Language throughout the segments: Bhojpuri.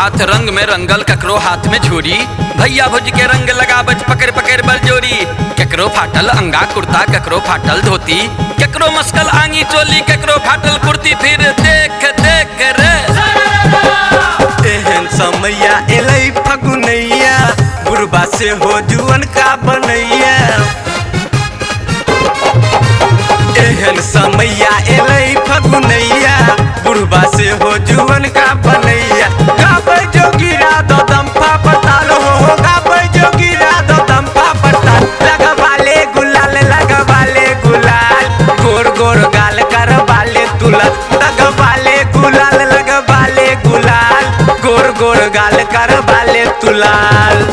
हाथ रंग में रंगल ककरो हाथ में झूरी, भैया भुज के रंग लगा बच पकड़ पकड़ बल जोरी। ककरो फाटल अंगा कुर्ता, ककरो फाटल धोती, ककरो मस्कल आंगी चोली, ककरो फाटल कुर्ती। फिर देख देख रे एहन समैया एलै फगुनैया, बुढ़बा से हो जुअन का बनैया। एहन समैया एलै फगुनैया, बुढ़बा से हो जुअन का बनैया। गाबै जोगिरा दो दम्फा पताल हो, गाबै जोगिरा दो दम्फा पताल। लगवाले गुलाल, लगवाले गुलाल, गोर गोर गाल करवाले तुलल। लगवाले गुलाल, लगवाले गुलाल, गोर गोर गाल करवाले तुलाल।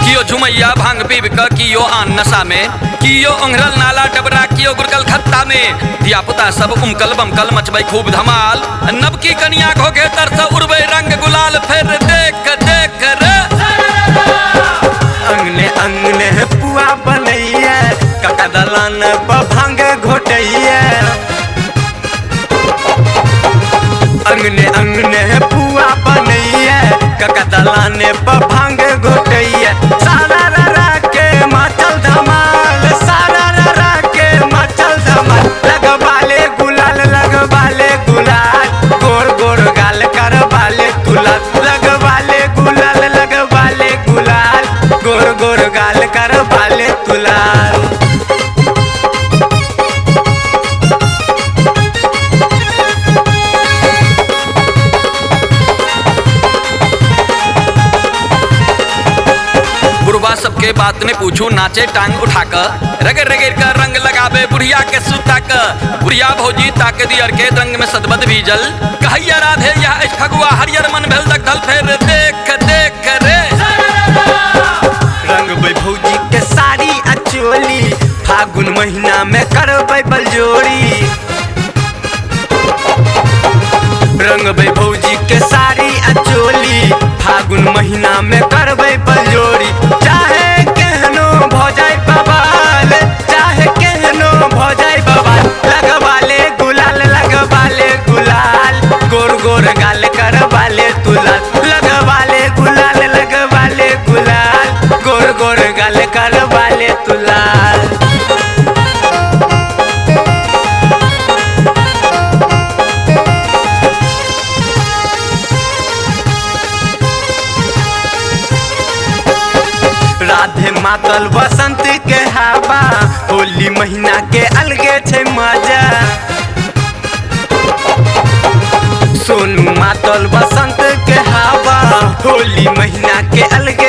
कियो झुमैया भांग पीब क, कियो आन नशा में, कियो ओंघरल नाला डबरा, कियो गुरकल खत्ता में। धिया पुता सब उमकल बमकल मचबै खूब धमाल, नबकी कनिया घोघे तरस उड़बै रंग गुलाल। फिर देख देख रे अंगने अंगने पुआ बनैया, कका दलान पर भांग घोटैया। अंगने अंगने पुआ बनैया, कका दलान पर भांग घोटैया। सारा रा के मचल धमाल, सारा रा के मचल धमाल। लगवाले गुलाल, लगवाले गुलाल, गोर गोर गाल करवाले तुलाल। लगवाले गुलाल, लगवाले गुलाल, गोर गोर गाल करवाले तुलाल। बुढ़वा सबके बात ने पूछू, नाचे टांग उठाकर, रगड़ रगड़ कर रंग लगावे बुढ़िया के सुता क। बुढ़िया भौजी ताके दियर के रंग में सदबद भीजल, कहैया राधे यह फगुआ हरियर मन भेल दगधल। फिर देख देख रे रंग भौजी के साड़ी अचोली, फागुन महीना में करबै बलजोरी। रंग भौजी के साड़ी अचोली, फागुन महीना में करबै बलजोरी। चाहे केहनो भ जाय बवाल, चाहे केहनो भ जाय बवाल। लगवाले गुलाल, लगवाले गुलाल, गोर गोर गाल करवाले तुलाल। लगवाले गुलाल, लगवाले गुलाल, गोर गोर गाल करवाले तुलाल। राधे मातल बसंत के हवा, होली महीना के अलगे छै मजा। सोनू मातल बसंत के हवा, होली महीना के अलगे